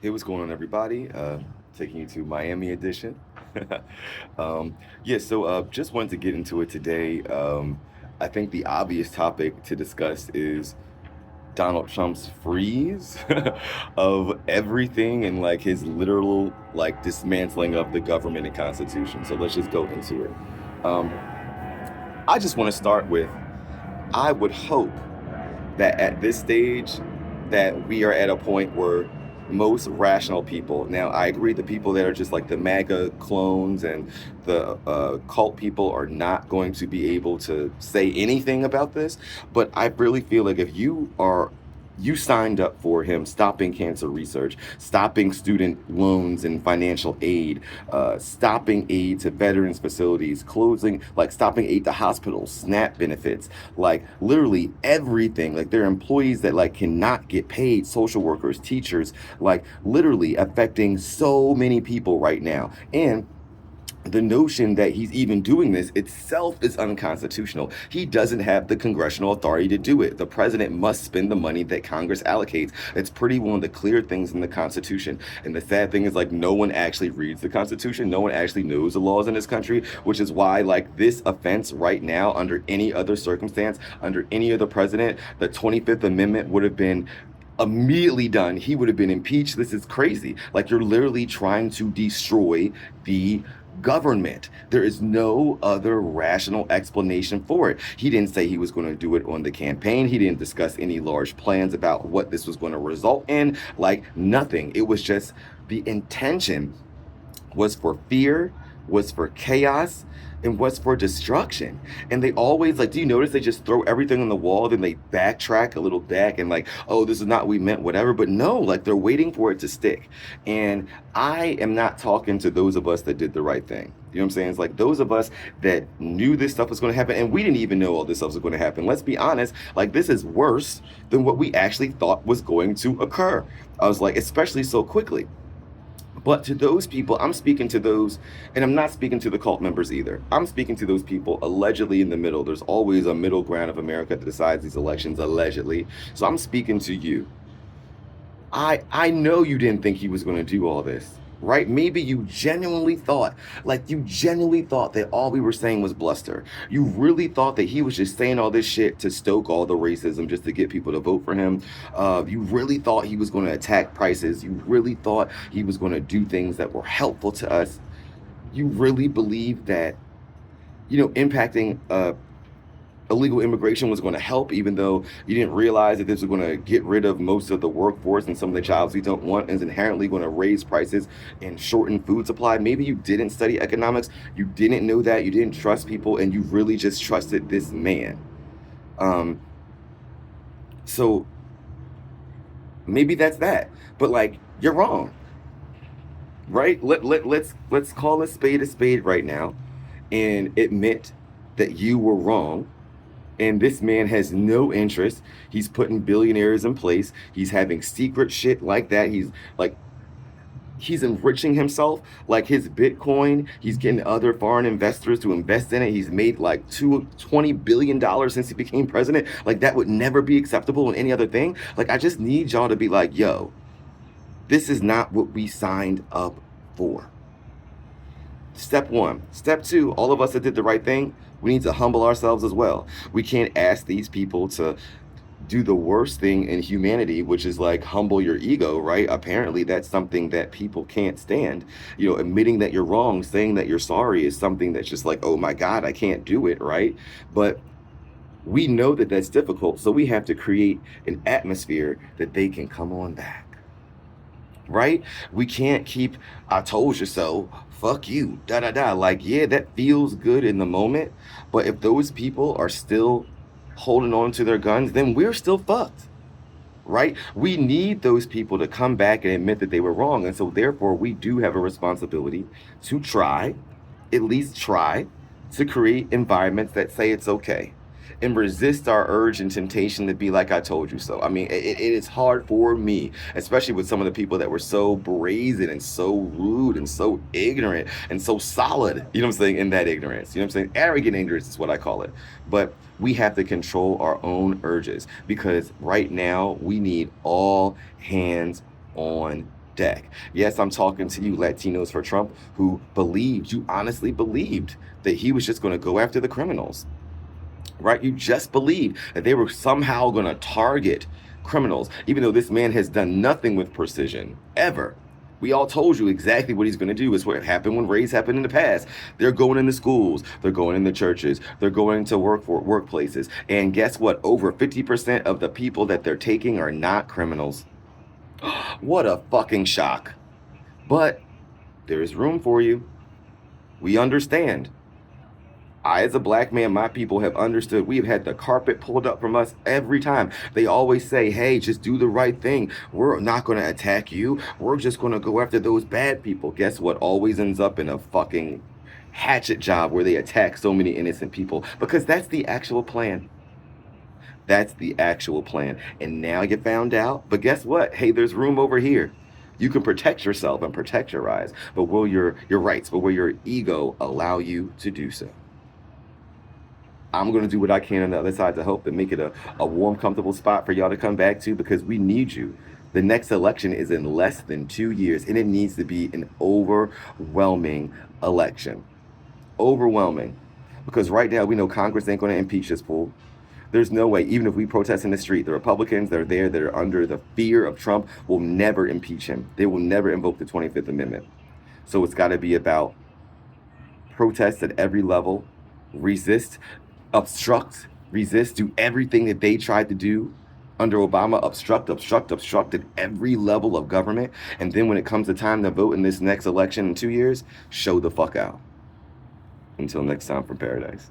Hey, what's going on, everybody? Taking you to Miami edition. Just wanted to get into it today. I think the obvious topic to discuss is Donald Trump's freeze of everything and like his literal like dismantling of the government and constitution. So let's just go into it. Um, I just want to start with I would hope that at this stage that we are at a point where most rational people, now I agree, the people that are just like the MAGA clones and the cult people are not going to be able to say anything about this, but I really feel like if you signed up for him stopping cancer research, stopping student loans and financial aid, stopping aid to veterans facilities, closing, like stopping aid to hospitals, SNAP benefits, like literally everything. Like there are employees that like cannot get paid, social workers, teachers, like literally affecting so many people right now. And the notion that he's even doing this itself is unconstitutional. He doesn't have the congressional authority to do it. The president must spend the money that Congress allocates. It's pretty one of the clear things in the Constitution. And the sad thing is, like, no one actually reads the Constitution. No one actually knows the laws in this country, which is why, like, this offense right now, under any other circumstance, under any other president, the 25th Amendment would have been immediately done. He would have been impeached. This is crazy. Like, you're literally trying to destroy the government. There is no other rational explanation for it. He didn't say he was going to do it on the campaign. He didn't discuss any large plans about what this was going to result in. Like nothing. It was just the intention was for fear, was for chaos, and was for destruction. And they always like, do you notice they just throw everything on the wall, then they backtrack a little back and like, oh, this is not what we meant, whatever. But no, like they're waiting for it to stick. And I am not talking to those of us that did the right thing. You know what I'm saying? It's like those of us that knew this stuff was going to happen, and we didn't even know all this stuff was going to happen. Let's be honest, like this is worse than what we actually thought was going to occur. I was like, especially so quickly. But to those people, I'm speaking to those, and I'm not speaking to the cult members either. I'm speaking to those people allegedly in the middle. There's always a middle ground of America that decides these elections, allegedly. So I'm speaking to you. I know you didn't think he was going to do all this, right? Maybe you genuinely thought that all we were saying was bluster. You really thought that he was just saying all this shit to stoke all the racism just to get people to vote for him. You really thought he was going to attack prices. You really thought he was going to do things that were helpful to us. You really believed that, impacting illegal immigration was going to help, even though you didn't realize that this was going to get rid of most of the workforce and some of the jobs we don't want, and is inherently going to raise prices and shorten food supply. Maybe you didn't study economics, you didn't know that, you didn't trust people, and you really just trusted this man. Um, so maybe that's that. But like, you're wrong, right? Let's call a spade right now and admit that you were wrong. And this man has no interest. He's putting billionaires in place. He's having secret shit like that. He's enriching himself, like his Bitcoin. He's getting other foreign investors to invest in it. He's made like $20 billion since he became president. Like that would never be acceptable in any other thing. Like I just need y'all to be like, yo, this is not what we signed up for. Step one. Step two, all of us that did the right thing, we need to humble ourselves as well. We can't ask these people to do the worst thing in humanity, which is like humble your ego, right? Apparently, that's something that people can't stand. Admitting that you're wrong, saying that you're sorry is something that's just like, oh my God, I can't do it, right? But we know that that's difficult, so we have to create an atmosphere that they can come on back, right? We can't keep, I told you so, fuck you, da da da. Like, yeah, that feels good in the moment, but if those people are still holding on to their guns, then we're still fucked, right? We need those people to come back and admit that they were wrong. And so, therefore, we do have a responsibility to try, at least try, to create environments that say it's okay and resist our urge and temptation to be like, I told you so. I mean, it is hard for me, especially with some of the people that were so brazen and so rude and so ignorant and so solid, you know what I'm saying, in that ignorance. You know what I'm saying? Arrogant ignorance is what I call it. But we have to control our own urges because right now we need all hands on deck. Yes, I'm talking to you Latinos for Trump who believed, you honestly believed that he was just going to go after the criminals, right? You just believed that they were somehow going to target criminals, even though this man has done nothing with precision, ever. We all told you exactly what he's going to do. It's what happened when raids happened in the past. They're going into schools. They're going into churches. They're going to workplaces. And guess what? Over 50% of the people that they're taking are not criminals. What a fucking shock. But there is room for you. We understand. I, as a black man, my people have understood. We've had the carpet pulled up from us every time. They always say, hey, just do the right thing. We're not going to attack you. We're just going to go after those bad people. Guess what? Always ends up in a fucking hatchet job where they attack so many innocent people, because that's the actual plan. That's the actual plan. And now you found out. But guess what? Hey, there's room over here. You can protect yourself and protect your rights, but will your rights, but will your ego allow you to do so? I'm going to do what I can on the other side to help and make it a warm, comfortable spot for y'all to come back to, because we need you. The next election is in less than 2 years, and it needs to be an overwhelming election. Overwhelming. Because right now we know Congress ain't going to impeach this fool. There's no way, even if we protest in the street, the Republicans that are there, that are under the fear of Trump, will never impeach him. They will never invoke the 25th Amendment. So it's got to be about protests at every level, resist, obstruct, resist, do everything that they tried to do under Obama, obstruct at every level of government. And then when it comes to time to vote in this next election in 2 years, show the fuck out. Until next time, from paradise.